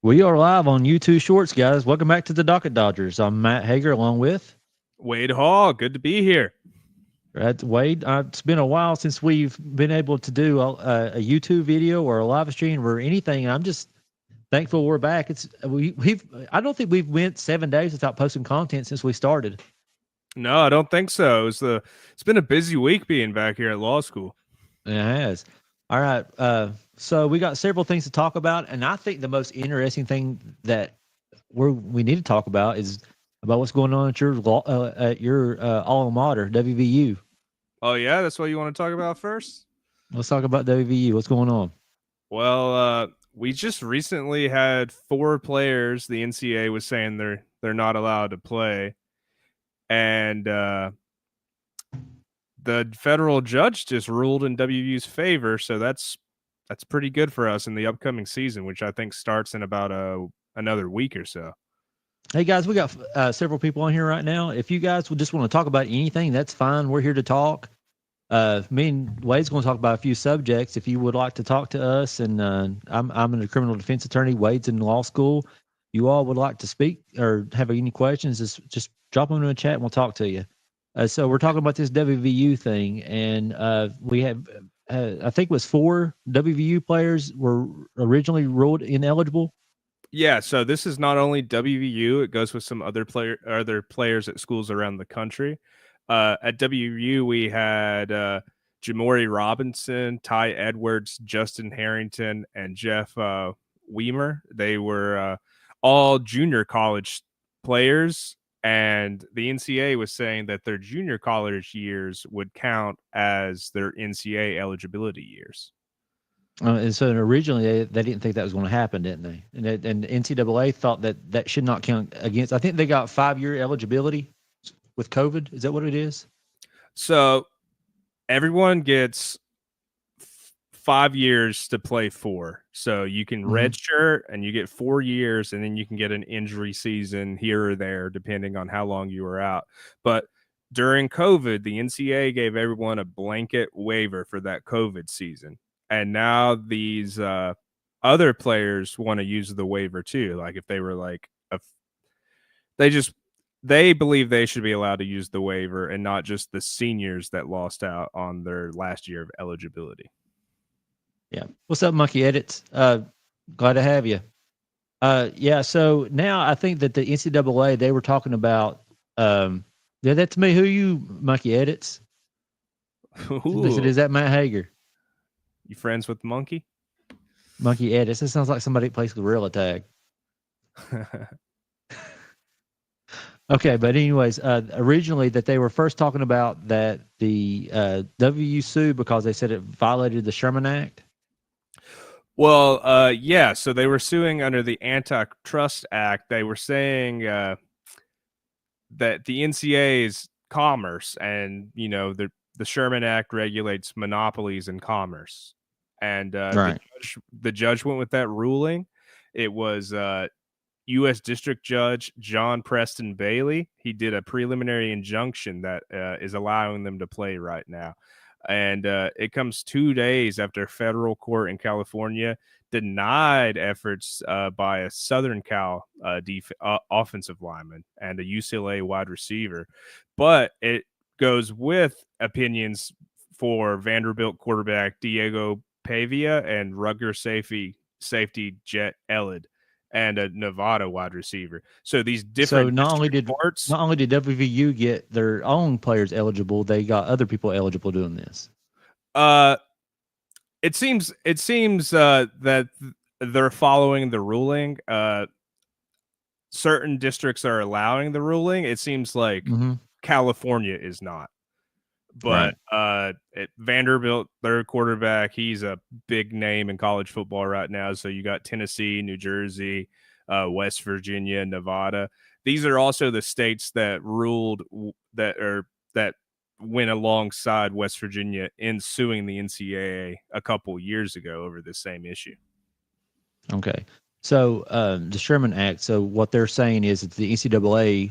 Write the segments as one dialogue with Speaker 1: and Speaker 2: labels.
Speaker 1: We are live on YouTube Shorts, guys. Welcome back to the Docket Dodgers. I'm Matt Hager, along with
Speaker 2: Wade Hall, good to be here.
Speaker 1: Wade. It's been a while since we've been able to do a YouTube video or a live stream or anything. I'm just thankful we're back. We've I don't think we've went 7 days without posting content since we started.
Speaker 2: No, I don't think so. It's been a busy week being back here at law school.
Speaker 1: It has. All right. So we got several things to talk about, and I think the most interesting thing that we need to talk about is about what's going on at your alma mater, WVU.
Speaker 2: Oh yeah, that's what you want to talk about first?
Speaker 1: Let's talk about WVU. What's going on?
Speaker 2: Well, we just recently had 4 players the NCAA was saying they're not allowed to play, and the federal judge just ruled in WVU's favor, so that's pretty good for us in the upcoming season, which I think starts in about another week or so.
Speaker 1: Hey guys, we got several people on here right now. If you guys would just want to talk about anything, that's fine. We're here to talk. Me and Wade's going to talk about a few subjects. If you would like to talk to us, and I'm a criminal defense attorney. Wade's in law school. You all would like to speak or have any questions? Just drop them in the chat, and we'll talk to you. So we're talking about this WVU thing, and we have I think it was 4 WVU players were originally ruled ineligible.
Speaker 2: Yeah, so this is not only WVU; it goes with some other players at schools around the country. At WVU, we had Jamori Robinson, Ty Edwards, Justin Harrington, and Jeff Weimer. They were all junior college players, and the NCAA was saying that their junior college years would count as their NCAA eligibility years.
Speaker 1: And so originally they didn't think that was going to happen, didn't they? And NCAA thought that should not count against. I think they got 5-year eligibility with COVID. Is that what it is?
Speaker 2: So everyone gets 5 years to play 4. So you can redshirt and you get 4 years, and then you can get an injury season here or there, depending on how long you were out. But during COVID, the NCAA gave everyone a blanket waiver for that COVID season. And now these other players want to use the waiver too. Like if they were like, they believe they should be allowed to use the waiver and not just the seniors that lost out on their last year of eligibility.
Speaker 1: Yeah. What's up, Monkey Edits? Glad to have you. Yeah. So now I think that the NCAA, they were talking about, yeah, that's me. Who you, Monkey Edits? Is that Matt Hager?
Speaker 2: You friends with Monkey?
Speaker 1: Monkey Edits. It sounds like somebody plays Gorilla Tag. Okay, but anyways, originally that they were first talking about that the WVU sued because they said it violated the Sherman Act.
Speaker 2: Well, yeah. So they were suing under the Antitrust Act. They were saying that the NCAA's commerce, and the Sherman Act regulates monopolies in commerce. And
Speaker 1: Right.
Speaker 2: the judge went with that ruling. It was U.S. District Judge John Preston Bailey. He did a preliminary injunction that is allowing them to play right now. And it comes 2 days after a federal court in California denied efforts by a Southern Cal offensive lineman and a UCLA wide receiver. But it goes with opinions for Vanderbilt quarterback Diego Pavia and Rutgers safety Jet Elliott and a Nevada wide receiver. So these different
Speaker 1: not only did WVU get their own players eligible, they got other people eligible doing this.
Speaker 2: It seems that they're following the ruling. Certain districts are allowing the ruling. It seems like California is not. But Vanderbilt, their quarterback, he's a big name in college football right now. So you got Tennessee, New Jersey, West Virginia, Nevada. These are also the states that ruled that went alongside West Virginia in suing the NCAA a couple years ago over the same issue.
Speaker 1: Okay. So the Sherman Act, so what they're saying is that the NCAA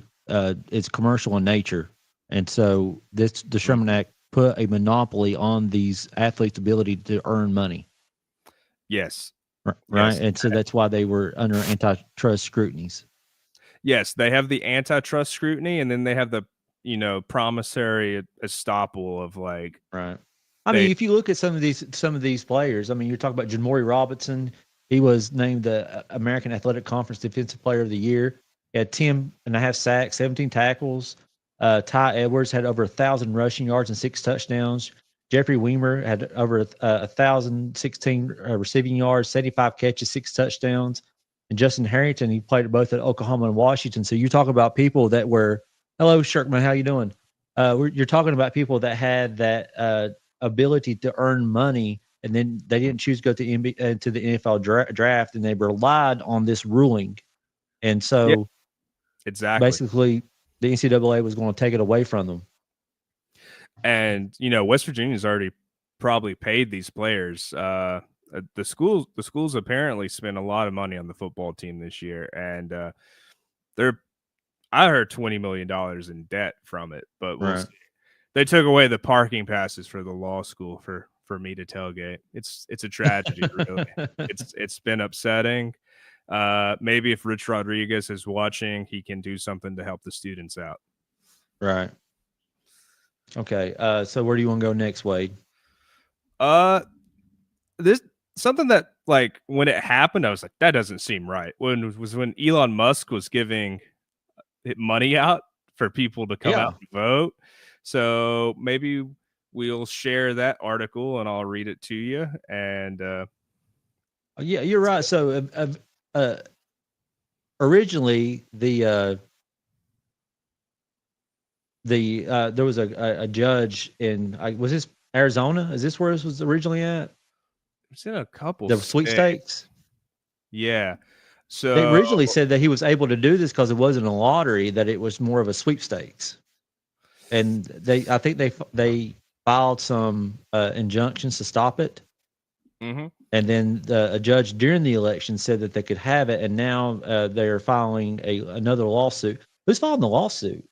Speaker 1: is commercial in nature. And so the Sherman Act put a monopoly on these athletes' ability to earn money.
Speaker 2: Yes.
Speaker 1: right?
Speaker 2: Yes.
Speaker 1: And so that's why they were under antitrust scrutinies.
Speaker 2: Yes, they have the antitrust scrutiny, and then they have the promissory estoppel of like
Speaker 1: Right. I
Speaker 2: they
Speaker 1: mean, if you look at some of these players, I mean, you're talking about Jamori Robinson. He was named the American Athletic Conference Defensive Player of the Year. He had 10.5 sacks, 17 tackles. Ty Edwards had over 1,000 rushing yards and 6 touchdowns. Jeffrey Weimer had over 1,016 receiving yards, 75 catches, 6 touchdowns. And Justin Harrington, he played both at Oklahoma and Washington. So you talk about people that were, hello, Shirkman, how you doing? You're talking about people that had that ability to earn money, and then they didn't choose to go to the NFL draft, and they relied on this ruling. And
Speaker 2: yeah,
Speaker 1: so
Speaker 2: exactly.
Speaker 1: basically, the NCAA was going to take it away from them.
Speaker 2: And West Virginia's already probably paid these players. The schools apparently spent a lot of money on the football team this year, and I heard $20 million in debt from it, but we'll see. They took away the parking passes for the law school for me to tailgate. It's a tragedy, really. It's been upsetting. Maybe if Rich Rodriguez is watching, he can do something to help the students out.
Speaker 1: Right. Okay. So where do you want to go next, Wade?
Speaker 2: This something that, like, when it happened, I was like, that doesn't seem right. When Elon Musk was giving money out for people to come out and vote. So maybe we'll share that article and I'll read it to you. And
Speaker 1: yeah, you're right. So originally there was a judge in was this Arizona? Is this where this was originally at?
Speaker 2: It's in a couple
Speaker 1: The sweepstakes.
Speaker 2: Yeah. So
Speaker 1: they originally said that he was able to do this because it wasn't a lottery, that it was more of a sweepstakes. And I think they filed some injunctions to stop it.
Speaker 2: Mm-hmm.
Speaker 1: And then a judge during the election said that they could have it, and now they're filing another lawsuit. Who's filing the lawsuit?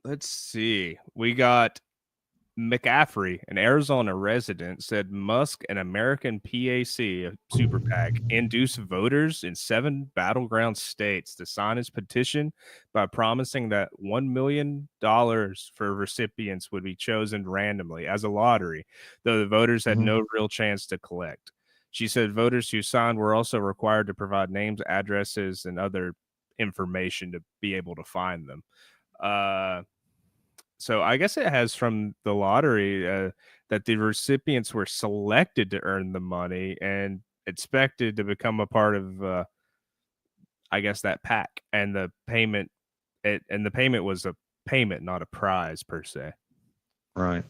Speaker 2: Let's see. We got McCaffrey, an Arizona resident, said Musk, an American PAC, a super PAC, induced voters in 7 battleground states to sign his petition by promising that $1 million for recipients would be chosen randomly as a lottery, though the voters had no real chance to collect. She said voters who signed were also required to provide names, addresses, and other information to be able to find them. So I guess it has from the lottery that the recipients were selected to earn the money and expected to become a part of, I guess, that PAC. And the payment, was a payment, not a prize per se.
Speaker 1: Right.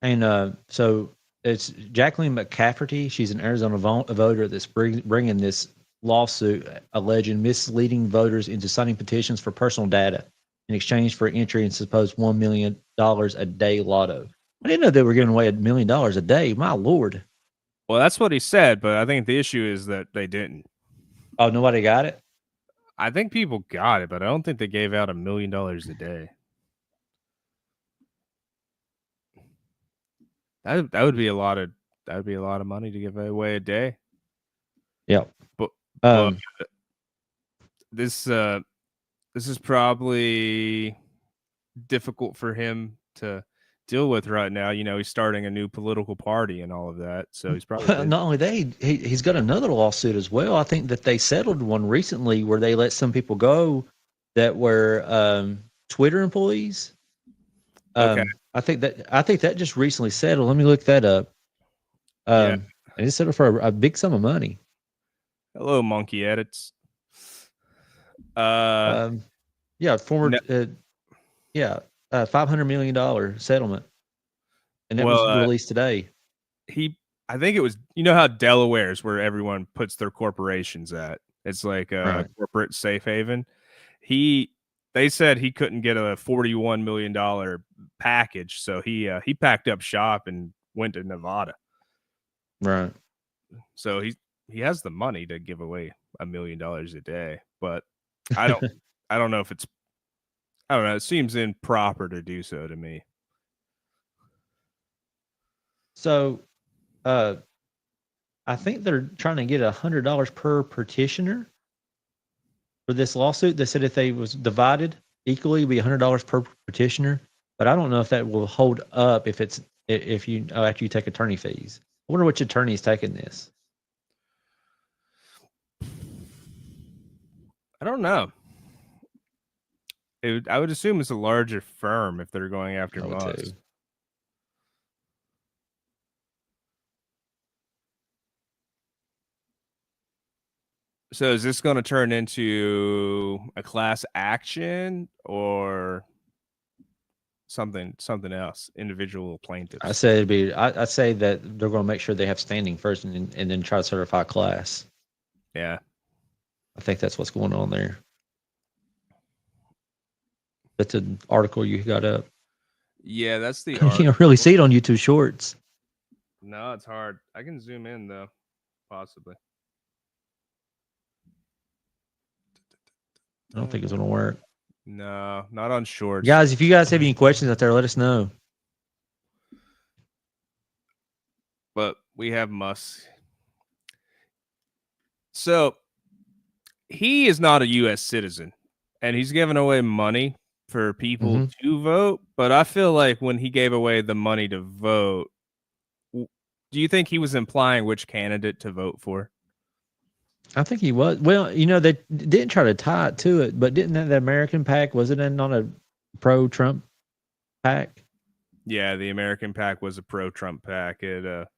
Speaker 1: And so it's Jacqueline McCafferty. She's an Arizona voter that's bringing this lawsuit alleging misleading voters into signing petitions for personal data in exchange for entry in supposed $1 million a day lotto. I didn't know they were giving away $1 million a day. My Lord.
Speaker 2: Well, that's what he said, but I think the issue is that they didn't.
Speaker 1: Oh, nobody got it?
Speaker 2: I think people got it, but I don't think they gave out $1 million a day. That would be a lot of money to give away a day.
Speaker 1: Yeah.
Speaker 2: But this is probably difficult for him to deal with right now. He's starting a new political party and all of that. So he's probably
Speaker 1: not only that, he's got another lawsuit as well. I think that they settled one recently where they let some people go that were Twitter employees.
Speaker 2: Okay.
Speaker 1: I think that just recently settled. Let me look that up.
Speaker 2: Yeah.
Speaker 1: And it's settled for a big sum of money.
Speaker 2: Hello, Monkey Edits.
Speaker 1: Yeah, former $500 million settlement, and that was released today.
Speaker 2: I think it was, how Delaware is where everyone puts their corporations at. It's like a corporate safe haven. They said he couldn't get a $41 million package, so he packed up shop and went to Nevada.
Speaker 1: Right.
Speaker 2: So he has the money to give away $1 million a day, but I don't know if it's, I don't know. It seems improper to do so to me.
Speaker 1: So, I think they're trying to get $100 per petitioner for this lawsuit. They said if they was divided equally, it'd be $100 per petitioner. But I don't know if that will hold up if you after you take attorney fees. I wonder which attorney is taking this.
Speaker 2: I don't know. I would assume it's a larger firm if they're going after Musk. So is this going to turn into a class action or something else? Individual plaintiffs.
Speaker 1: I say it'd be. I say that they're going to make sure they have standing first, and then try to certify class.
Speaker 2: Yeah,
Speaker 1: I think that's what's going on there. That's an article you got up.
Speaker 2: Yeah, that's the.
Speaker 1: You can't really see it on YouTube Shorts.
Speaker 2: No, it's hard. I can zoom in though, possibly.
Speaker 1: I don't think it's gonna work.
Speaker 2: No, not on Shorts.
Speaker 1: Guys, if you guys have any questions out there, let us know.
Speaker 2: But we have Musk. So he is not a U.S. citizen, and he's giving away money for people to vote. But I feel like when he gave away the money to vote, do you think he was implying which candidate to vote for?
Speaker 1: I think he was. Well, they didn't try to tie it to it, but didn't the American PAC, wasn't it not a pro-Trump PAC?
Speaker 2: Yeah, the American PAC was a pro-Trump PAC. It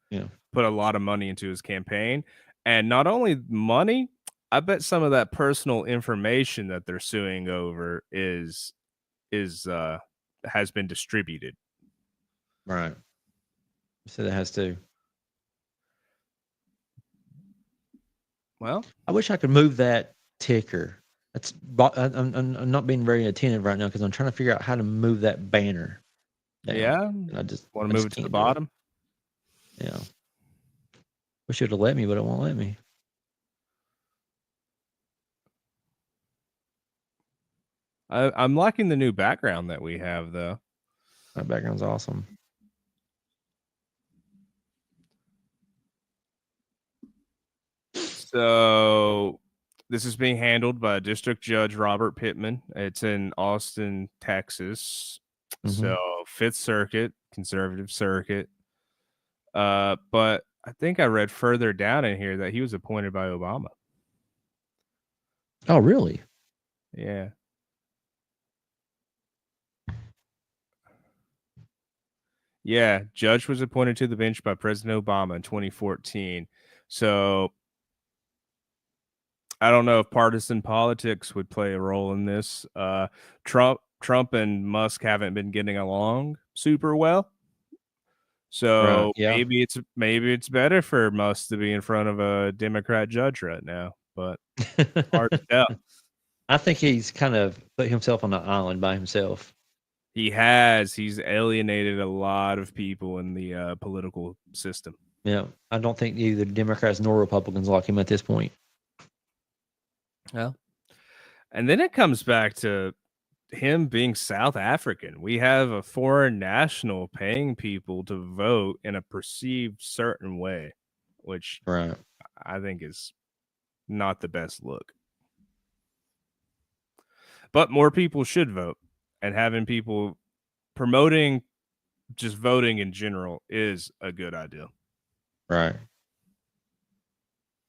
Speaker 2: put a lot of money into his campaign. And not only money, I bet some of that personal information that they're suing over has been distributed.
Speaker 1: Right. So that has to.
Speaker 2: Well,
Speaker 1: I wish I could move that ticker. I'm not being very attentive right now because I'm trying to figure out how to move that banner down.
Speaker 2: Yeah,
Speaker 1: I just
Speaker 2: want to move it to the bottom.
Speaker 1: Yeah, wish it would let me, but it won't let me.
Speaker 2: I'm liking the new background that we have, though.
Speaker 1: That background's awesome.
Speaker 2: So this is being handled by District Judge Robert Pittman. It's in Austin, Texas. So 5th Circuit, conservative circuit. But I think I read further down in here that he was appointed by Obama.
Speaker 1: Oh, really?
Speaker 2: Yeah. Yeah, judge was appointed to the bench by President Obama in 2014. So I don't know if partisan politics would play a role in this. Trump and Musk haven't been getting along super well. So maybe it's better for Musk to be in front of a Democrat judge right now, but hard to tell.
Speaker 1: I think he's kind of put himself on an island by himself.
Speaker 2: He has. He's alienated a lot of people in the political system.
Speaker 1: Yeah, I don't think either Democrats nor Republicans like him at this point.
Speaker 2: Well, and then it comes back to him being South African. We have a foreign national paying people to vote in a perceived certain way, which I think is not the best look. But more people should vote, and having people promoting just voting in general is a good idea.
Speaker 1: Right.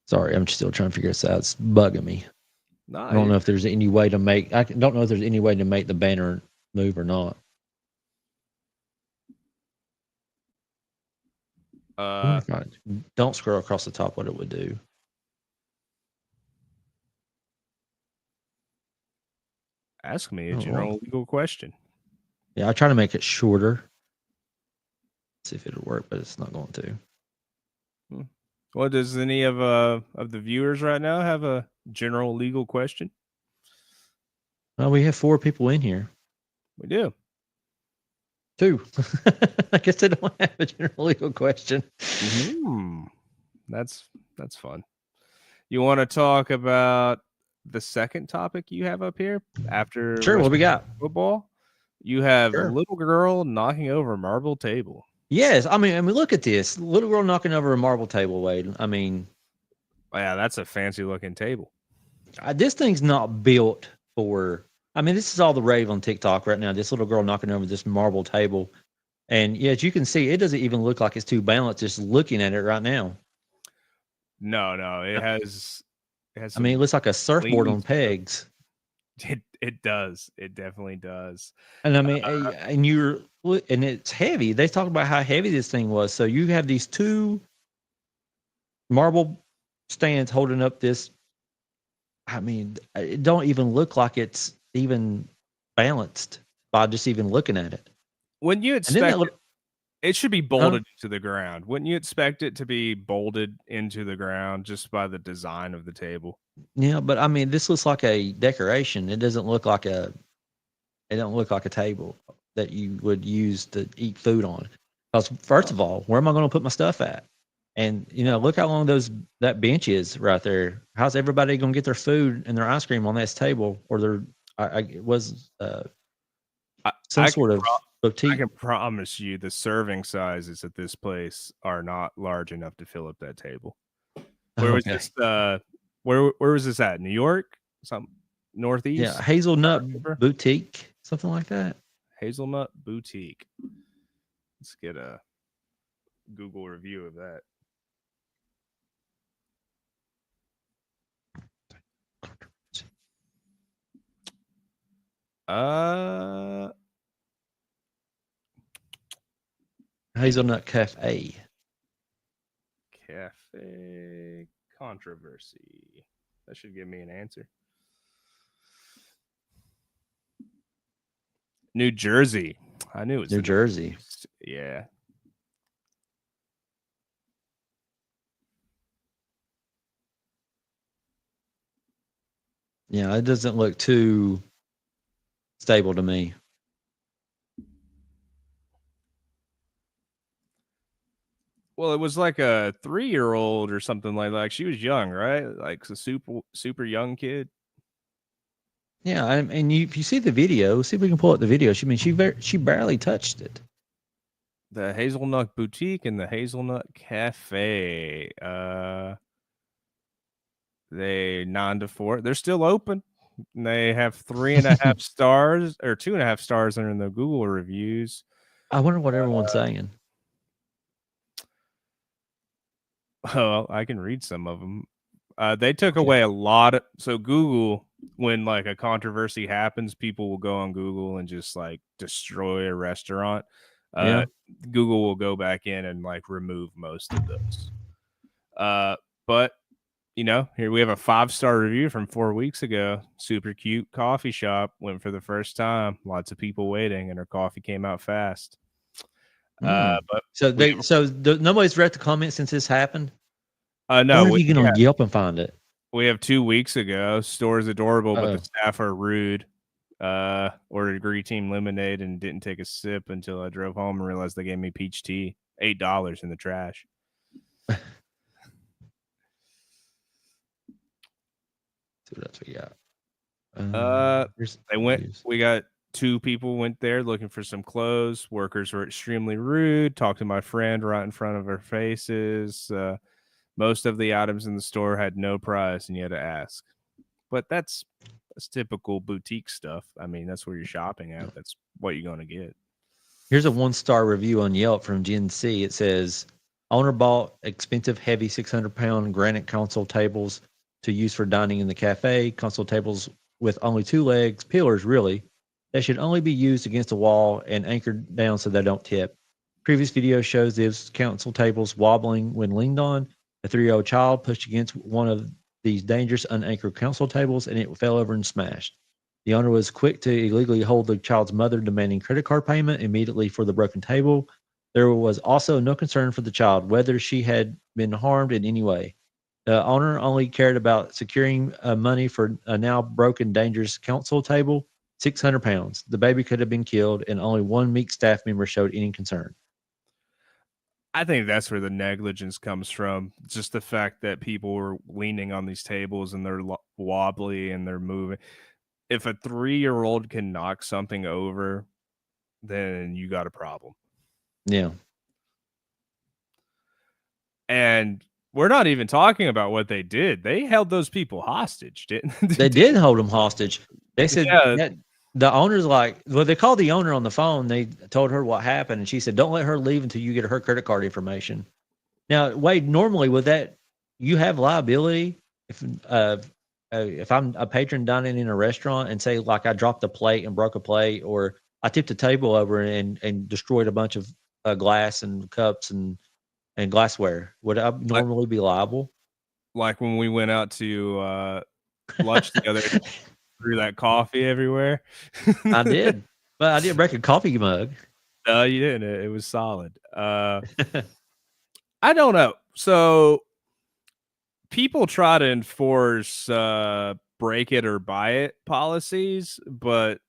Speaker 1: Sorry, I'm still trying to figure this out. It's bugging me.
Speaker 2: No,
Speaker 1: I don't know if there's any way to make. I don't know if there's any way to make the banner move or not. Don't scroll across the top. What it would do.
Speaker 2: Ask me a general legal question.
Speaker 1: Yeah, I try to make it shorter. See if it'll work, but it's not going to.
Speaker 2: Well, does any of the viewers right now have a general legal question?
Speaker 1: Well, we have 4 people in here.
Speaker 2: We do.
Speaker 1: 2. I guess they don't have a general legal question.
Speaker 2: That's fun. You want to talk about the second topic you have up here after?
Speaker 1: Sure. What we got?
Speaker 2: Football. You have a little girl knocking over a marble table.
Speaker 1: Yes, I mean, look at this little girl knocking over a marble table, Wade. I mean,
Speaker 2: Yeah, that's a fancy looking table.
Speaker 1: this thing's not built for. I mean, this is all the rave on TikTok right now. This little girl knocking over this marble table, and as you can see, it doesn't even look like it's too balanced. Just looking at it right now.
Speaker 2: No, it has
Speaker 1: I mean, it
Speaker 2: some
Speaker 1: looks like a surfboard
Speaker 2: leans
Speaker 1: on
Speaker 2: to it.
Speaker 1: pegs.
Speaker 2: It does. It definitely does.
Speaker 1: And I mean, and it's heavy. They talk about how heavy this thing was. So you have these two marble stands holding up this. I mean, it don't even look like it's even balanced by just even looking at it.
Speaker 2: Wouldn't you
Speaker 1: And then
Speaker 2: expect it should be
Speaker 1: huh?
Speaker 2: bolted into the ground? Wouldn't you expect it to be bolted into the ground just by the design of the table?
Speaker 1: Yeah, but I mean, this looks like a decoration. It doesn't look like a. It don't look like a table that you would use to eat food on. Because first of all, where am I going to put my stuff at? And look how long that bench is right there. How's everybody going to get their food and their ice cream on this table, or their it was some
Speaker 2: I
Speaker 1: sort of boutique.
Speaker 2: I can promise you the serving sizes at this place are not large enough to fill up that table. Where was
Speaker 1: Okay.
Speaker 2: this? Where was this at? New York? Some Northeast?
Speaker 1: Yeah, Hazelnut Boutique, something like that.
Speaker 2: Hazelnut Boutique. Let's get a Google review of that.
Speaker 1: Hazelnut Cafe.
Speaker 2: Cafe controversy. That should give me an answer. New Jersey. I knew it was
Speaker 1: New Jersey.
Speaker 2: Northeast. Yeah.
Speaker 1: Yeah, it doesn't look too stable to me.
Speaker 2: Well, it was like a 3-year-old or something like that. Like she was young, right? Like a super young kid.
Speaker 1: Yeah, and if you see the video, see if we can pull up the video. She barely touched it.
Speaker 2: The Hazelnut Boutique and the Hazelnut Cafe. They 9 to 4. They're still open. They have 3.5 stars or 2.5 stars in the Google reviews.
Speaker 1: I wonder what everyone's saying.
Speaker 2: Well, I can read some of them. They took away a lot of. So Google, when like a controversy happens, people will go on Google and just like destroy a restaurant.
Speaker 1: Yeah.
Speaker 2: Google will go back in and like remove most of those. But here we have a 5-star review from 4 weeks ago. Super cute coffee shop. Went for the first time. Lots of people waiting, and her coffee came out fast. But
Speaker 1: nobody's read the comments since this happened.
Speaker 2: No,
Speaker 1: or you get on Yelp and find it.
Speaker 2: We have 2 weeks ago. Store's adorable, but the staff are rude. Ordered Green Team lemonade and didn't take a sip until I drove home and realized they gave me peach tea. $8 in the trash.
Speaker 1: So that's what we got.
Speaker 2: They went. We got 2 people went there looking for some clothes. Workers were extremely rude. Talked to my friend right in front of our faces. Most of the items in the store had no price, and you had to ask. But that's typical boutique stuff. I mean, that's where you're shopping at. That's what you're going to get.
Speaker 1: Here's a 1-star review on Yelp from Gen C. It says, owner bought expensive, heavy 600-pound granite console tables to use for dining in the cafe. Console tables with only 2 legs, pillars really. They should only be used against a wall and anchored down so they don't tip. Previous video shows these console tables wobbling when leaned on. A 3-year-old child pushed against one of these dangerous unanchored console tables and it fell over and smashed. The owner was quick to illegally hold the child's mother, demanding credit card payment immediately for the broken table. There was also no concern for the child, whether she had been harmed in any way. The owner only cared about securing money for a now broken, dangerous console table, 600 pounds. The baby could have been killed, and only one meek staff member showed any concern.
Speaker 2: I think that's where the negligence comes from. Just the fact that people were leaning on these tables and they're wobbly and they're moving. If a 3-year-old can knock something over, then you got a problem.
Speaker 1: Yeah.
Speaker 2: And we're not even talking about what they did. They held those people hostage, didn't
Speaker 1: They did hold them hostage. They said
Speaker 2: Yeah.
Speaker 1: that the owner's like, well, they called the owner on the phone. They told her what happened, and she said, "Don't let her leave until you get her credit card information." Now, Wade, normally with that, you have liability if I'm a patron dining in a restaurant and say like I dropped a plate and broke a plate, or I tipped a table over and destroyed a bunch of glass and cups and glassware. Would I normally be liable?
Speaker 2: Like when we went out to lunch together, threw that coffee everywhere.
Speaker 1: I did, but I did break a coffee mug.
Speaker 2: No, you didn't. It was solid. I don't know. So people try to enforce break it or buy it policies, but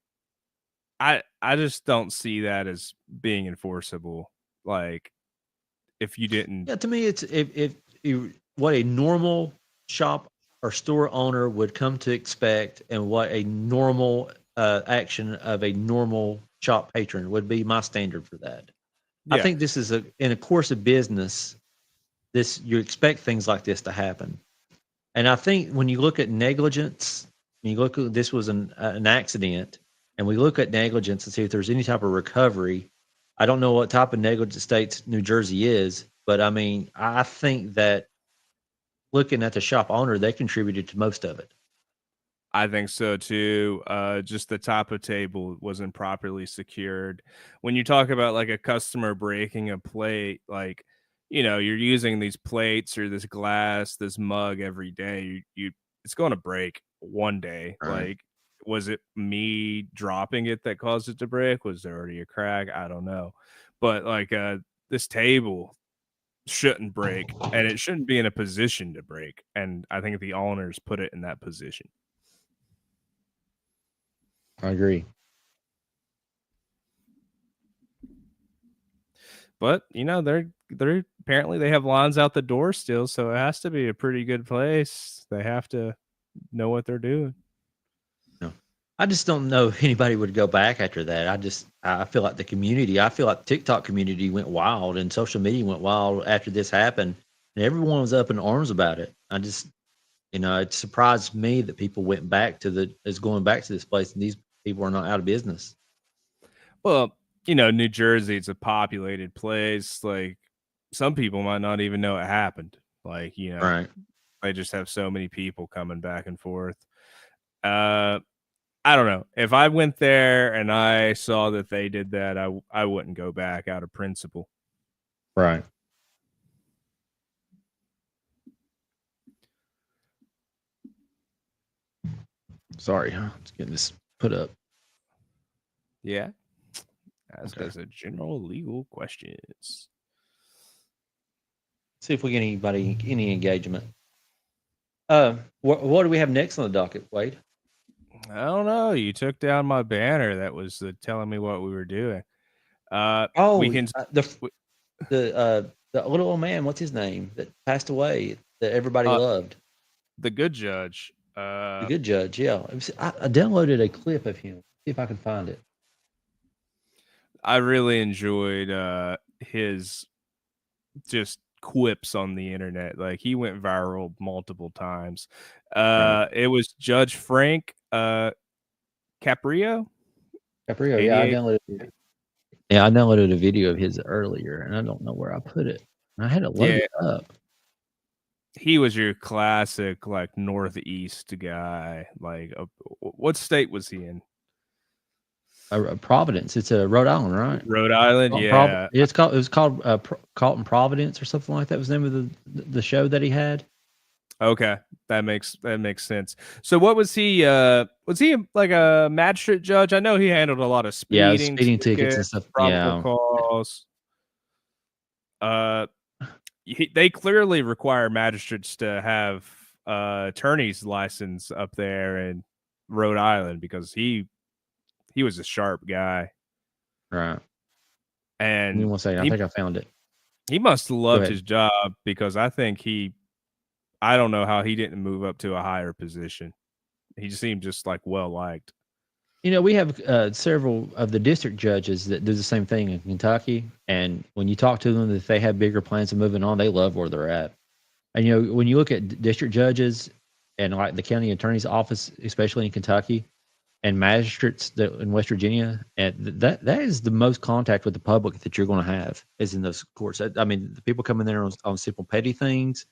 Speaker 2: I just don't see that as being enforceable. Like if you didn't,
Speaker 1: Yeah, to me, it's if you, what a normal shop or store owner would come to expect, and what a normal action of a normal shop patron would be my standard for that. I
Speaker 2: yeah,
Speaker 1: think this is in a course of business. This you expect things like this to happen, and I think when you look at negligence, when you look at this was an accident, and we look at negligence and see if there's any type of recovery. I don't know what type of negligent states New Jersey is, but I mean, I think that looking at the shop owner, they contributed to most of it.
Speaker 2: I think so too. Just the top of table wasn't properly secured. When you talk about like a customer breaking a plate, like you're using these plates or this glass, this mug every day. It's going to break one day.
Speaker 1: Right.
Speaker 2: Like, was it me dropping it that caused it to break? Was there already a crack? I don't know. But like this table shouldn't break, and it shouldn't be in a position to break. And I think the owners put it in that position.
Speaker 1: I agree.
Speaker 2: But they're apparently they have lines out the door still, so it has to be a pretty good place. They have to know what they're doing.
Speaker 1: No, I just don't know if anybody would go back after that. I feel like I feel like the TikTok community went wild and social media went wild after this happened, and everyone was up in arms about it. I just, it surprised me that people went back to is going back to this place, and these people are not out of business.
Speaker 2: Well, New Jersey, it's a populated place. Like some people might not even know it happened. Like,
Speaker 1: Right.
Speaker 2: they just have so many people coming back and forth. I don't know. If I went there and I saw that they did that, I wouldn't go back out of principle.
Speaker 1: Right. Sorry, huh? Just getting this put up.
Speaker 2: Yeah. Ask
Speaker 1: Okay.
Speaker 2: us a general legal questions.
Speaker 1: See if we get any engagement. What do we have next on the docket, Wade?
Speaker 2: I don't know. You took down my banner that was telling me what we were doing.
Speaker 1: Oh,
Speaker 2: We can.
Speaker 1: the little old man. What's his name that passed away that everybody loved?
Speaker 2: The good judge.
Speaker 1: The good judge. Yeah, I downloaded a clip of him. See if I can find it.
Speaker 2: I really enjoyed his just quips on the internet. Like he went viral multiple times.
Speaker 1: Right.
Speaker 2: It was Judge Frank Caprio.
Speaker 1: Caprio. Yeah, I downloaded it. Yeah, I downloaded a video of his earlier, and I don't know where I put it. I had it loaded up.
Speaker 2: He was your classic like Northeast guy. Like, what state was he in?
Speaker 1: Providence. It's a Rhode Island, right?
Speaker 2: Rhode Island. Yeah,
Speaker 1: It was called Carlton Providence or something like that. Was the name of the show that he had.
Speaker 2: Okay, that makes sense. So, what was he? Was he like a magistrate judge? I know he handled a lot of speeding
Speaker 1: tickets and stuff.
Speaker 2: probable cause. They clearly require magistrates to have attorney's license up there in Rhode Island because he was a sharp guy.
Speaker 1: Right.
Speaker 2: And
Speaker 1: give me 1 second. I think I found it.
Speaker 2: He must have loved his job because I think I don't know how he didn't move up to a higher position. He seemed just like well liked.
Speaker 1: We have several of the district judges that do the same thing in Kentucky. And when you talk to them, if they have bigger plans of moving on, they love where they're at. And, when you look at district judges and like the county attorney's office, especially in Kentucky, and magistrates in West Virginia, and that is the most contact with the public that you're going to have is in those courts. I mean, the people coming there on simple petty things.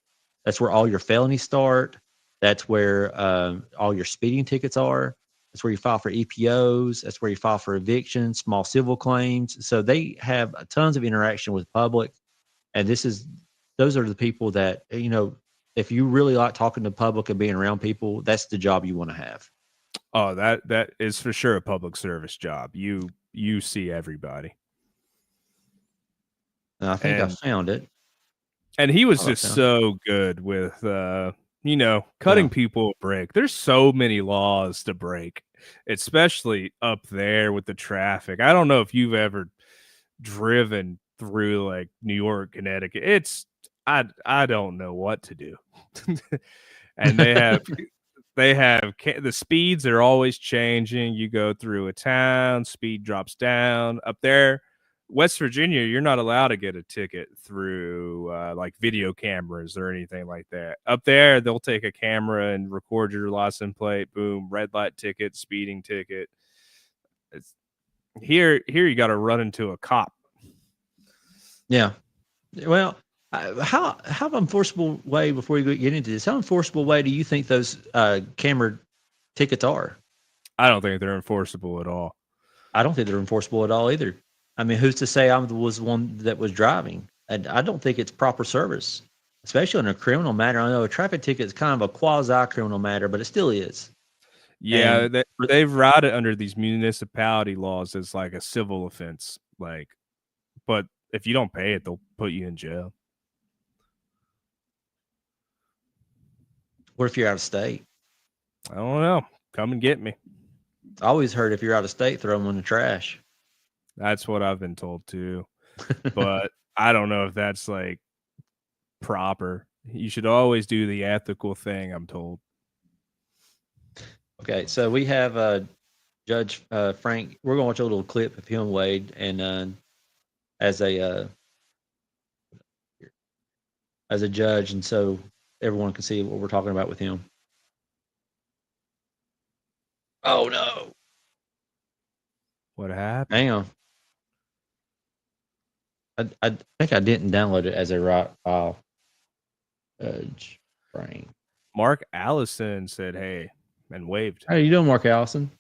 Speaker 1: That's where all your felonies start. That's where all your speeding tickets are. That's where you file for EPOs. That's where you file for evictions, small civil claims. So they have tons of interaction with the public, and those are the people that if you really like talking to the public and being around people, that's the job you want to have.
Speaker 2: Oh, that is for sure a public service job. You see everybody.
Speaker 1: And I think I found it.
Speaker 2: And he was just so good with cutting people a break. There's so many laws to break, especially up there with the traffic. I don't know if you've ever driven through like New York, Connecticut. I don't know what to do. And they have the speeds are always changing. You go through a town, speed drops down. Up there, West Virginia, you're not allowed to get a ticket through like video cameras or anything like that. Up there, they'll take a camera and record your license plate. Boom, red light ticket, speeding ticket. Here you got to run into a cop.
Speaker 1: Yeah. Well, how enforceable way, before you get into this, how enforceable way do you think those camera tickets are?
Speaker 2: I don't think they're enforceable at all.
Speaker 1: I don't think they're enforceable at all either. I mean, who's to say I was the one that was driving? And I don't think it's proper service, especially in a criminal matter. I know a traffic ticket is kind of a quasi-criminal matter, but it still is.
Speaker 2: Yeah, they've routed under these municipality laws as like a civil offense. But if you don't pay it, they'll put you in jail.
Speaker 1: What if you're out of state?
Speaker 2: I don't know. Come and get me.
Speaker 1: I always heard if you're out of state, throw them in the trash.
Speaker 2: That's what I've been told too. But I don't know if that's like proper. You should always do the ethical thing, I'm told.
Speaker 1: Okay, so we have Judge Frank. We're going to watch a little clip of him, Wade, and as a judge, and so everyone can see what we're talking about with him. Oh no!
Speaker 2: What happened?
Speaker 1: Hang on. I think I didn't download it as a right file. Judge Frank.
Speaker 2: Mark Allison said, "Hey," and waved.
Speaker 1: How you doing, Mark Allison?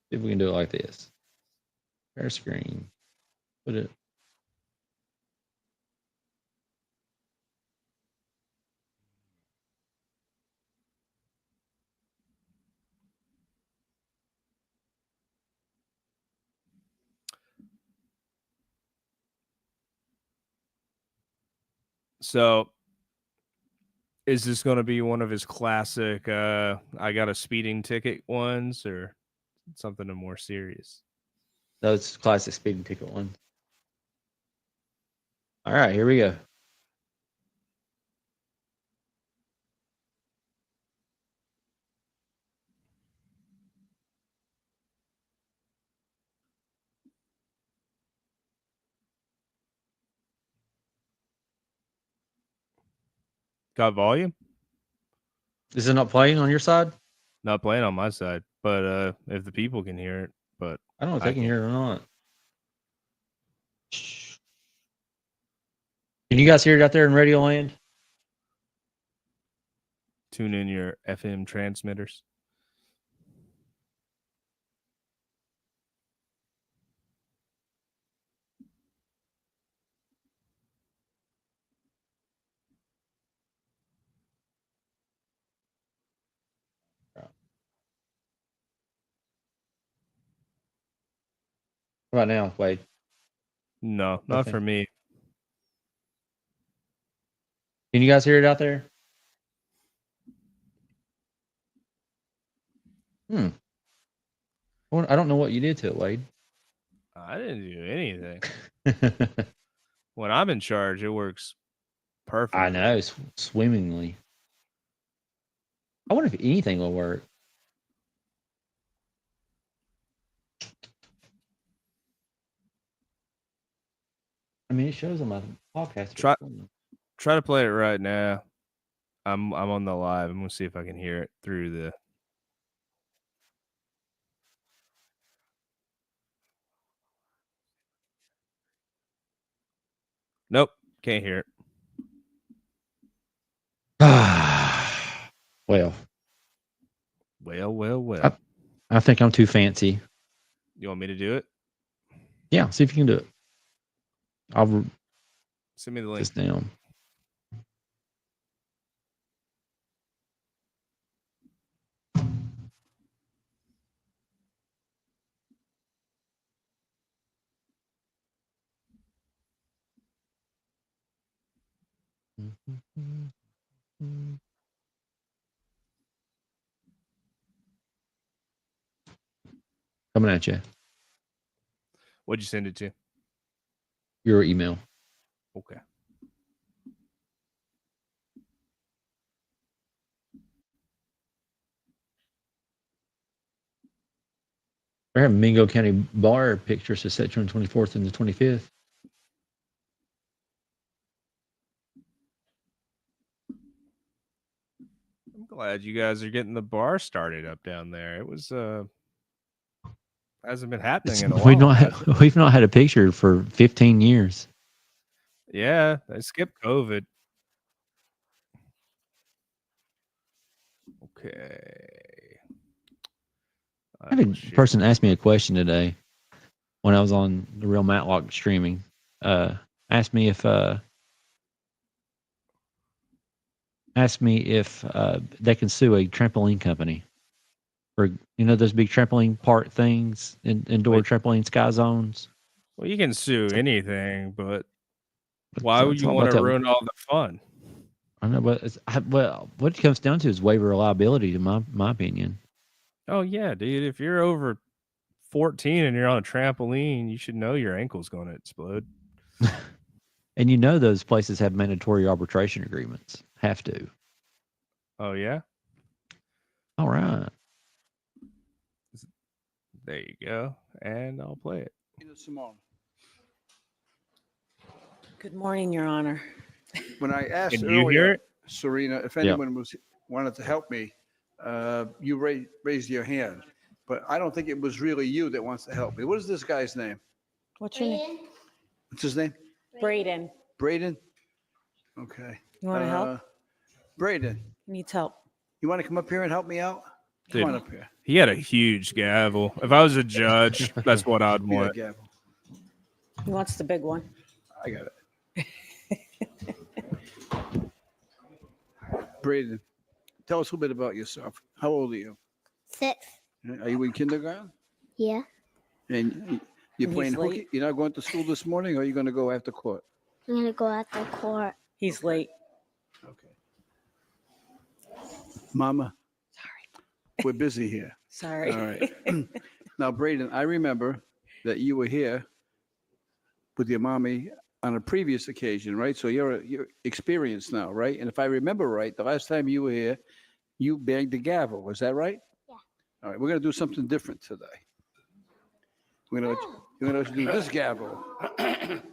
Speaker 1: See if we can do it like this. Share screen. Put it.
Speaker 2: So, is this going to be one of his classic I got a speeding ticket ones, or something more serious?
Speaker 1: Those classic speeding ticket ones. All right, here we go.
Speaker 2: Got volume?
Speaker 1: Is it not playing on your side?
Speaker 2: Not playing on my side, but if the people can hear it, but
Speaker 1: I don't know if they can hear it or not. Can you guys hear it out there in Radio Land?
Speaker 2: Tune in your FM transmitters.
Speaker 1: How about now, Wade?
Speaker 2: No, not for me.
Speaker 1: Can you guys hear it out there? I don't know what you did to it, Wade.
Speaker 2: I didn't do anything. When I'm in charge, it works perfect.
Speaker 1: I know, swimmingly. I wonder if anything will work. I mean, it shows on my podcast.
Speaker 2: Try to play it right now. I'm on the live. I'm gonna see if I can hear it through the. Nope, can't hear it.
Speaker 1: Well. I think I'm too fancy.
Speaker 2: You want me to do it?
Speaker 1: Yeah, see if you can do it. I'll
Speaker 2: send me the link.
Speaker 1: This down. Coming at you.
Speaker 2: What'd you send it to?
Speaker 1: Your email.
Speaker 2: Okay.
Speaker 1: We're having Mingo County Bar pictures to set on the 24th and the 25th.
Speaker 2: I'm glad you guys are getting the bar started up down there. It was hasn't been happening in a while.
Speaker 1: We've not had a picture for 15 years.
Speaker 2: Yeah, they skipped COVID. Okay.
Speaker 1: I had a person asked me a question today when I was on the Real Matlock streaming. Asked me if they can sue a trampoline company for those big trampoline park things, indoor trampoline sky zones.
Speaker 2: Well, you can sue anything, but why would you want to ruin all the fun?
Speaker 1: I know, but what it comes down to is waiver reliability, to my opinion.
Speaker 2: Oh yeah, dude. If you're over 14 and you're on a trampoline, you should know your ankle's going to explode.
Speaker 1: And those places have mandatory arbitration agreements. Have to.
Speaker 2: Oh yeah.
Speaker 1: All right.
Speaker 2: There you go, and I'll play it.
Speaker 3: Good morning, Your Honor.
Speaker 4: When I asked
Speaker 2: Can you hear
Speaker 4: earlier,
Speaker 2: it?
Speaker 4: Serena, if anyone wanted to help me, you raised your hand, but I don't think it was really you that wants to help me. What is this guy's name?
Speaker 3: What's your name?
Speaker 4: What's his name?
Speaker 3: Braden.
Speaker 4: Braden? Okay.
Speaker 3: You want to help?
Speaker 4: Braden,
Speaker 3: He needs help.
Speaker 4: you want to come up here and help me out? Come
Speaker 2: Dude,
Speaker 4: on up here.
Speaker 2: He had a huge gavel. If I was a judge, that's what I'd
Speaker 4: Give me that
Speaker 2: want.
Speaker 4: gavel.
Speaker 3: He wants the big one.
Speaker 4: I got it. Braden, tell us a little bit about yourself. How old are you?
Speaker 5: 6.
Speaker 4: Are you in kindergarten?
Speaker 5: Yeah.
Speaker 4: And you're
Speaker 3: And
Speaker 4: playing
Speaker 3: he's
Speaker 4: hooky?
Speaker 3: late.
Speaker 4: You're not going to school this morning, or are you going to go after court?
Speaker 5: I'm going to go out the court.
Speaker 3: He's late.
Speaker 4: Okay. Mama. Sorry. We're busy here.
Speaker 3: Sorry.
Speaker 4: All right. Now, Braden, I remember that you were here with your mommy on a previous occasion, right? So you're experienced now, right? And if I remember right, the last time you were here, you banged the gavel. Was that right?
Speaker 5: Yeah.
Speaker 4: All right. We're going to do something different today. We're going to let you do this gavel. Can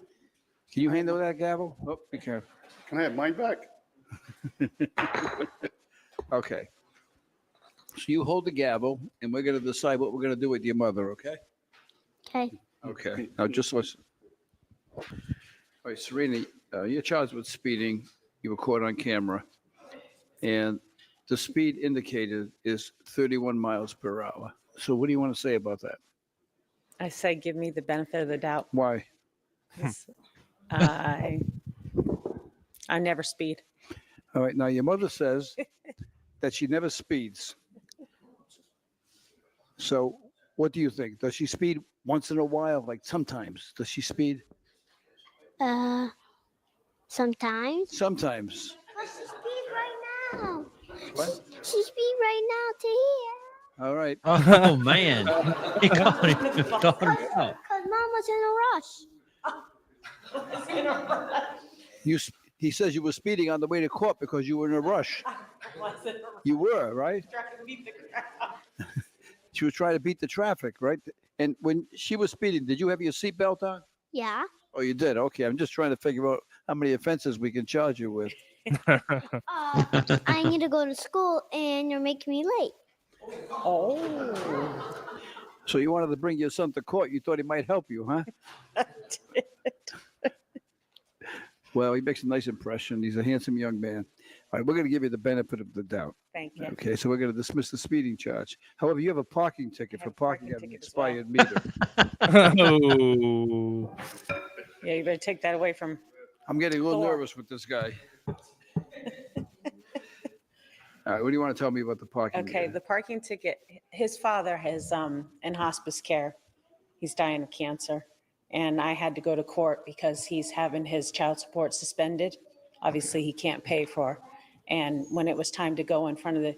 Speaker 4: you handle that gavel? Oh, be careful.
Speaker 6: Can I have mine back?
Speaker 4: Okay. So you hold the gavel, and we're going to decide what we're going to do with your mother, okay?
Speaker 5: Okay.
Speaker 4: Okay. Now just listen. All right, Serena, you're charged with speeding. You were caught on camera. And the speed indicated is 31 miles per hour. So what do you want to say about that?
Speaker 3: I say give me the benefit of the doubt.
Speaker 4: Why?
Speaker 3: 'Cause I never speed.
Speaker 4: All right. Now, your mother says that she never speeds. So what do you think? Does she speed once in a while? Like sometimes? Does she speed?
Speaker 5: Sometimes.
Speaker 4: Sometimes.
Speaker 5: But she speed right now.
Speaker 4: What?
Speaker 5: She speed right now to here.
Speaker 4: All right.
Speaker 1: Oh man. He called him talking about.
Speaker 5: Because Mama's in a rush.
Speaker 4: He says you were speeding on the way to court because you were in a rush. You were, right? She was trying to beat the traffic, right? And when she was speeding, did you have your seatbelt on?
Speaker 5: Yeah.
Speaker 4: Oh, you did? Okay. I'm just trying to figure out how many offenses we can charge you with.
Speaker 5: I need to go to school and you're making me late.
Speaker 3: Oh.
Speaker 4: So you wanted to bring your son to court. You thought he might help you, huh? Well, he makes a nice impression. He's a handsome young man. All right, we're going to give you the benefit of the doubt.
Speaker 3: Thank you.
Speaker 4: Okay, so we're going to dismiss the speeding charge. However, you have a parking ticket
Speaker 3: I
Speaker 4: for
Speaker 3: have a
Speaker 4: parking
Speaker 3: parking
Speaker 4: at an
Speaker 3: ticket as well.
Speaker 4: expired meter.
Speaker 2: Oh.
Speaker 3: Yeah, you better take that away from.
Speaker 4: I'm getting a little
Speaker 3: Thor.
Speaker 4: nervous with this guy. All right, what do you want to tell me about the parking?
Speaker 3: Okay,
Speaker 4: meter?
Speaker 3: the parking ticket, his father is in hospice care. He's dying of cancer. And I had to go to court because he's having his child support suspended. Obviously, he can't pay for. And when it was time to go in front of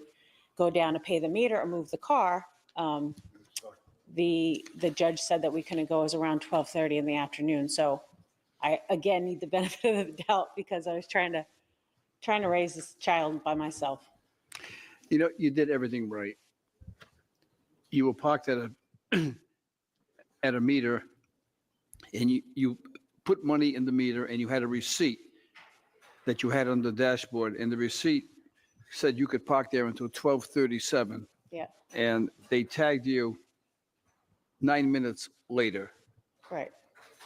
Speaker 3: go down to pay the meter or move the car, the judge said that we couldn't go. It was around 12:30 in the afternoon. So I, again, need the benefit of the doubt because I was trying to raise this child by myself.
Speaker 4: You know, you did everything right. You were parked at a meter, and you put money in the meter, and you had a receipt that you had on the dashboard, and the receipt said you could park there until 12:37.
Speaker 3: Yeah,
Speaker 4: And they tagged you 9 minutes later,
Speaker 3: right,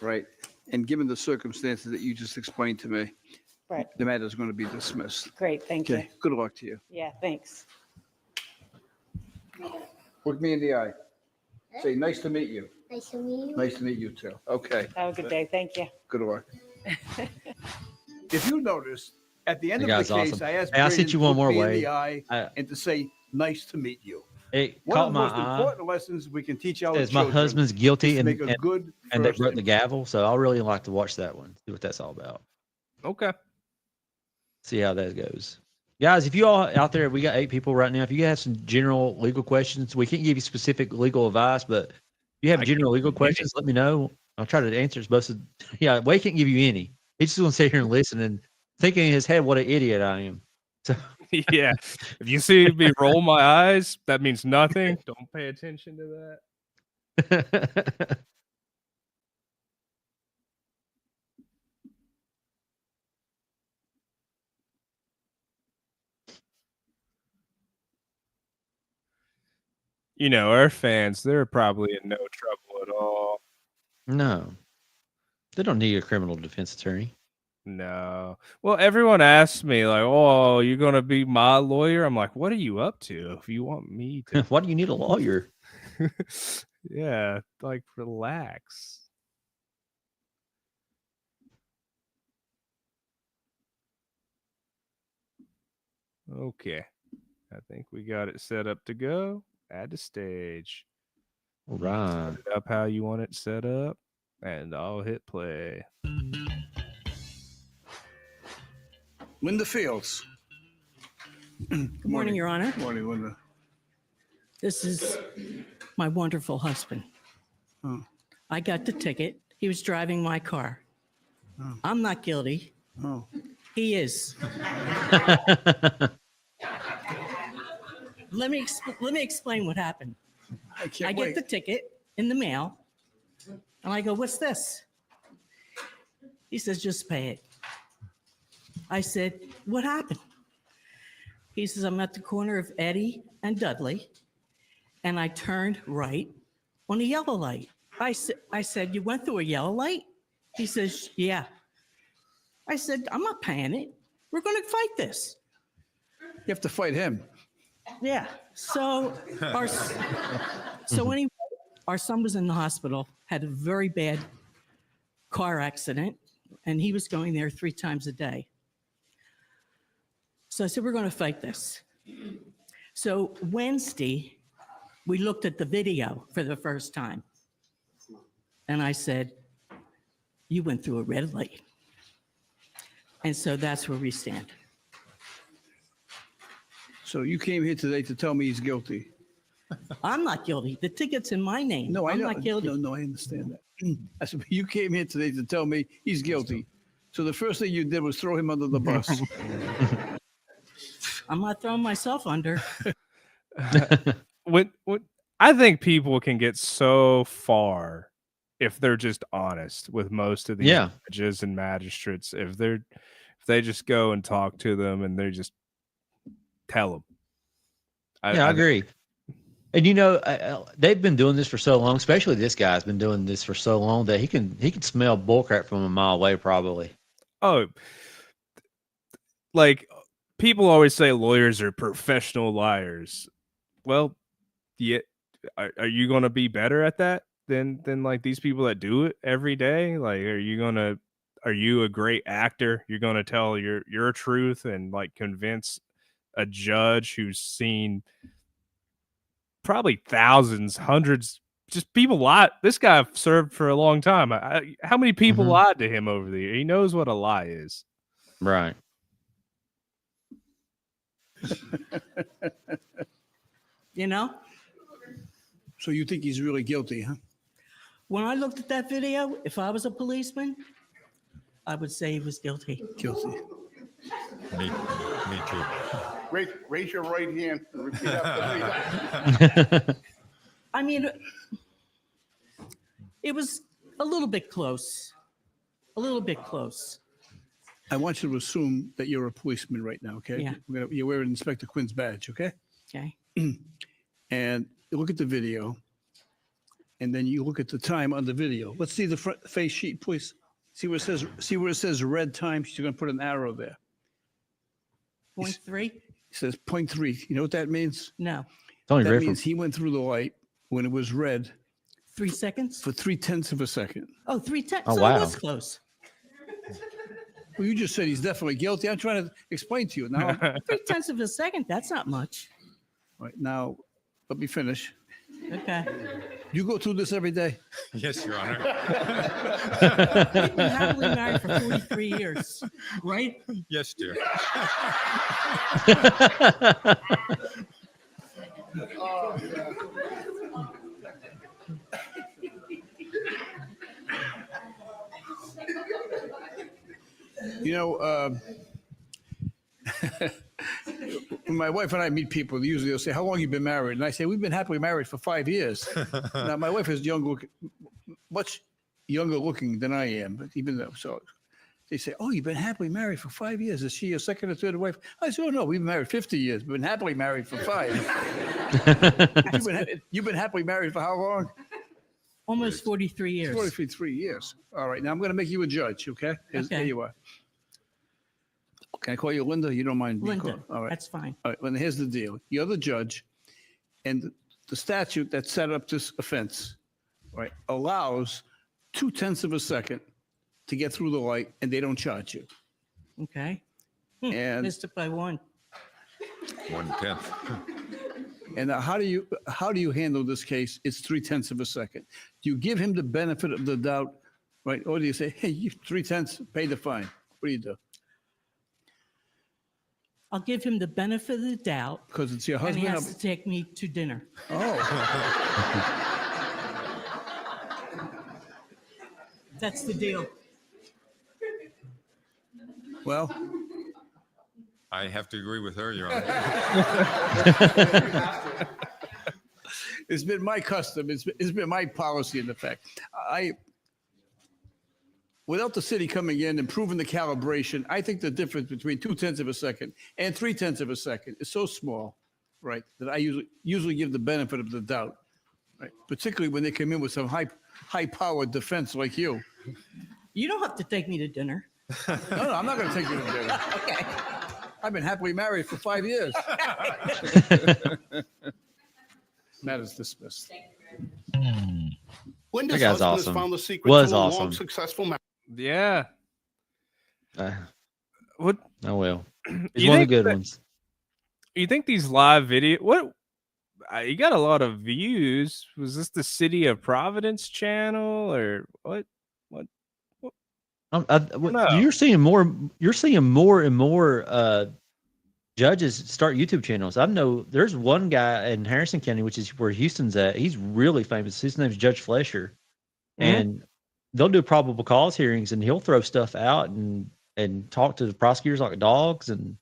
Speaker 4: right? And given the circumstances that you just explained to me,
Speaker 3: right.
Speaker 4: the matter is going to be dismissed.
Speaker 3: Great, thank you.
Speaker 4: Okay, good luck to you.
Speaker 3: Yeah, thanks.
Speaker 4: Look me in the eye. Say, nice to meet you.
Speaker 5: Nice to meet you.
Speaker 4: Nice to meet you too. Okay,
Speaker 3: Have a good day. Thank you.
Speaker 4: good luck.
Speaker 6: If you notice, at the end
Speaker 1: The
Speaker 6: of the
Speaker 1: guy's
Speaker 6: case,
Speaker 1: awesome.
Speaker 6: I asked
Speaker 1: Hey, I'll sit
Speaker 6: Braden
Speaker 1: you
Speaker 6: to
Speaker 1: one
Speaker 6: look
Speaker 1: more
Speaker 6: me in
Speaker 1: way.
Speaker 6: the eye
Speaker 1: I-
Speaker 6: and to say, nice to meet you.
Speaker 1: It
Speaker 6: One
Speaker 1: caught
Speaker 6: of the
Speaker 1: my
Speaker 6: most
Speaker 1: eye.
Speaker 6: important lessons we can teach our
Speaker 1: Says my
Speaker 6: children
Speaker 1: husband's
Speaker 6: is
Speaker 1: guilty
Speaker 6: to
Speaker 1: and,
Speaker 6: make a
Speaker 1: and,
Speaker 6: good
Speaker 1: and they
Speaker 6: first
Speaker 1: broke the
Speaker 6: impression.
Speaker 1: gavel. So I really like to watch that one, see what that's all about.
Speaker 2: Okay.
Speaker 1: See how that goes. Guys, if you all out there, we got 8 people right now. If you have some general legal questions, we can't give you specific legal advice, but if you have
Speaker 2: I
Speaker 1: general legal
Speaker 2: give
Speaker 1: questions, let me know. I'll try to answer as most of. Yeah, Wade can't give you any. He's just going to sit here and listen and thinking in his head what an idiot I am. So
Speaker 2: Yeah. If you see me roll my eyes, that means nothing. Don't pay attention to that. You know, our fans, they're probably in no trouble at all.
Speaker 1: no, they don't need a criminal defense attorney.
Speaker 2: No. Well, everyone asks me, like, oh, you're going to be my lawyer? I'm like, what are you up to if you want me to?
Speaker 1: Why do you need a lawyer?
Speaker 2: Yeah, like, relax. Okay. I think we got it set up to go. Add to stage.
Speaker 1: All right.
Speaker 2: Set it up how you want it set up, and I'll hit play.
Speaker 6: Linda Fields.
Speaker 7: Good morning, Your Honor.
Speaker 6: Good morning, Linda.
Speaker 7: This is my wonderful husband.
Speaker 6: Oh.
Speaker 7: I got the ticket. He was driving my car.
Speaker 6: Oh.
Speaker 7: I'm not guilty.
Speaker 6: Oh,
Speaker 7: He is. Let me explain what happened.
Speaker 6: I can't
Speaker 7: I
Speaker 6: wait.
Speaker 7: get the ticket in the mail, and I go, "What's this?" He says, "Just pay it." I said, "What happened?" He says, "I'm at the corner of Eddie and Dudley, and I turned right on a yellow light." I said, "You went through a yellow light?" He says, "Yeah." I said, "I'm not paying it. We're going to fight this."
Speaker 4: You have to fight him.
Speaker 7: Yeah. So anyway, our son was in the hospital, had a very bad car accident, and he was going there 3 times a day. So I said, we're going to fight this. So Wednesday, we looked at the video for the first time. And I said, you went through a red light. And so that's where we stand.
Speaker 4: So you came here today to tell me he's guilty.
Speaker 7: I'm not guilty. The ticket's in my name.
Speaker 4: No, I
Speaker 7: I'm
Speaker 4: know.
Speaker 7: not guilty.
Speaker 4: No, I understand that. I said, you came here today to tell me he's guilty. So the first thing you did was throw him under the bus.
Speaker 7: I'm not throwing myself under.
Speaker 2: When I think people can get so far if they're just honest with most of these
Speaker 1: Yeah.
Speaker 2: judges and magistrates. If they just go and talk to them and they just tell them.
Speaker 1: Yeah, I agree. And they've been doing this for so long, especially this guy's been doing this for so long that he can smell bullcrap from a mile away, probably.
Speaker 2: Oh, like people always say lawyers are professional liars. Well, yeah, are you going to be better at that than like these people that do it every day? Like, are you a great actor? You're going to tell your truth and like convince a judge who's seen probably thousands, hundreds, just people lie. This guy served for a long time. How many people lied to him over the year? He knows what a lie is.
Speaker 1: Right.
Speaker 7: You know,
Speaker 4: So you think he's really guilty, huh?
Speaker 7: when I looked at that video, if I was a policeman, I would say he was guilty.
Speaker 4: Guilty.
Speaker 8: Me too.
Speaker 6: Raise your right hand and repeat after me.
Speaker 7: I mean, it was a little bit close. A little bit close.
Speaker 4: I want you to assume that you're a policeman right now, okay?
Speaker 7: Yeah.
Speaker 4: You're wearing Inspector Quinn's badge, okay?
Speaker 7: Okay.
Speaker 4: And you look at the video, and then you look at the time on the video. Let's see the front face sheet, please. See where it says red time? She's going to put an arrow there.
Speaker 7: 0.3?
Speaker 4: It says 0.3. You know what that means?
Speaker 7: No.
Speaker 1: It's only
Speaker 4: That
Speaker 1: red
Speaker 4: means
Speaker 1: from,
Speaker 4: he went through the light when it was red
Speaker 7: 3 seconds?
Speaker 4: for 0.3 of a second.
Speaker 7: Oh, 3 tenths.
Speaker 1: Oh,
Speaker 7: So
Speaker 1: wow.
Speaker 7: it was close.
Speaker 4: Well, you just said he's definitely guilty. I'm trying to explain to you now.
Speaker 7: 3 tenths of a second. That's not much.
Speaker 4: Right now, let me finish.
Speaker 7: Okay.
Speaker 4: You go through this every day.
Speaker 8: Yes, Your Honor.
Speaker 7: We've been happily married for 43 years, right?
Speaker 8: Yes, dear.
Speaker 4: You know, when my wife and I meet people, usually they'll say, "How long you been married?" And I say, "We've been happily married for 5 years." Now, my wife is much younger looking than I am, but even though, so they say, "Oh, you've been happily married for 5 years. Is she your second or third wife?" I say, "Oh, no, we've been married 50 years. We've been happily married for 5." You've been happily married for how long?
Speaker 7: Almost 43 years.
Speaker 4: 43 years. All right, now I'm going to make you a judge, okay? Here
Speaker 7: Okay.
Speaker 4: you are. Can I call you Linda? You don't mind being
Speaker 7: Linda,
Speaker 4: called? All right.
Speaker 7: that's fine.
Speaker 4: All right, well, here's the deal. You're the judge, and the statute that set up this offense, right, allows 0.2 of a second to get through the light, and they don't charge you.
Speaker 7: Okay.
Speaker 4: And
Speaker 7: Missed it by 1.
Speaker 8: 1/10.
Speaker 4: and now how do you handle this case? It's 0.3 of a second. Do you give him the benefit of the doubt, right? Or do you say, "Hey, you 0.3, pay the fine"? What do you do?
Speaker 7: I'll give him the benefit of the doubt,
Speaker 4: Because it's your
Speaker 7: and he
Speaker 4: husband.
Speaker 7: has to take me to dinner.
Speaker 4: Oh,
Speaker 7: That's the deal.
Speaker 4: well,
Speaker 8: I have to agree with her, Your Honor.
Speaker 4: it's been my custom. It's been my policy in effect. Without the city coming in and proving the calibration, I think the difference between 0.2 of a second and 0.3 of a second is so small, right, that I usually give the benefit of the doubt, right? Particularly when they come in with some high-powered defense like you.
Speaker 7: You don't have to take me to dinner.
Speaker 4: No, I'm not going to take you to dinner.
Speaker 7: Okay.
Speaker 4: I've been happily married for 5 years. Matters dismissed.
Speaker 6: Linda's
Speaker 1: That guy's
Speaker 6: husband
Speaker 1: awesome.
Speaker 6: has found the secret
Speaker 1: Was
Speaker 6: to a long,
Speaker 1: awesome.
Speaker 6: successful marriage.
Speaker 2: Yeah. What
Speaker 1: Oh well, he's
Speaker 2: You
Speaker 1: one of the
Speaker 2: think
Speaker 1: good
Speaker 2: that-
Speaker 1: ones.
Speaker 2: you think these live video? What you got a lot of views. Was this the City of Providence channel or what? No.
Speaker 1: You're seeing more. You're seeing more and more judges start YouTube channels. I know there's one guy in Harrison County, which is where Houston's at. He's really famous. His name's Judge Flesher,
Speaker 2: Mhm.
Speaker 1: and they'll do probable cause hearings, and he'll throw stuff out and talk to the prosecutors like dogs and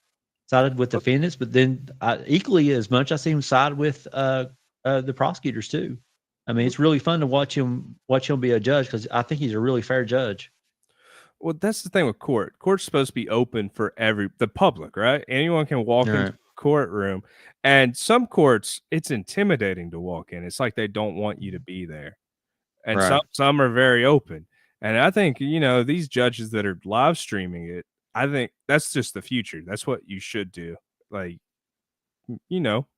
Speaker 1: sided with defendants. But then equally as much, I see him side with the prosecutors too. I mean, it's really fun to watch him be a judge, because I think he's a really fair judge.
Speaker 2: Well, that's the thing with court. Court's supposed to be open for the public, right? Anyone can walk
Speaker 1: Right.
Speaker 2: into a courtroom, and some courts, it's intimidating to walk in. It's like they don't want you to be there, and
Speaker 1: Right.
Speaker 2: some are very open. And I think, these judges that are live streaming it, I think that's just the future. That's what you should do. Like,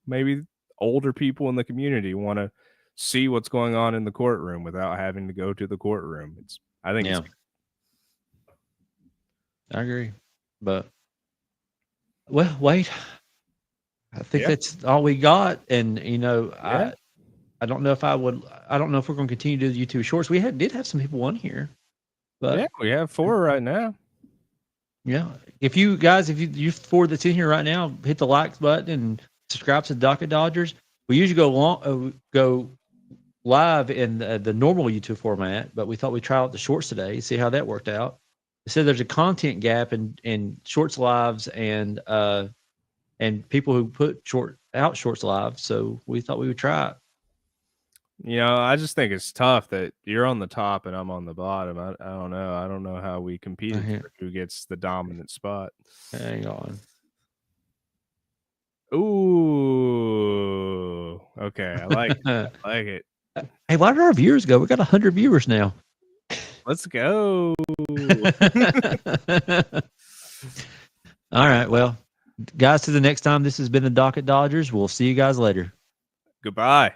Speaker 2: maybe older people in the community want to see what's going on in the courtroom without having to go to the courtroom. I think
Speaker 1: Yeah.
Speaker 2: it's
Speaker 1: I agree. But well, Wade, I think
Speaker 2: Yeah.
Speaker 1: that's all we got. And
Speaker 2: Yeah.
Speaker 1: I don't know if I don't know if we're going to continue to do the YouTube shorts. We did have some people on here, but
Speaker 2: yeah, we have 4 right now.
Speaker 1: yeah. If you four that's in here right now, hit the like button and subscribe to Docket Dodgers. We usually go live in the normal YouTube format, but we thought we'd try out the shorts today, see how that worked out. They said there's a content gap in shorts lives and people who put shorts live. So we thought we would try it.
Speaker 2: I just think it's tough that you're on the top and I'm on the bottom. I don't know. I don't know how we compete
Speaker 1: Uh-huh.
Speaker 2: for who gets the dominant spot.
Speaker 1: Hang on.
Speaker 2: Ooh. Okay. I like it. I like it.
Speaker 1: Hey, why did our viewers go? We got 100 viewers now.
Speaker 2: Let's go.
Speaker 1: All right. Well, guys, to the next time, this has been the Docket Dodgers. We'll see you guys later.
Speaker 2: Goodbye.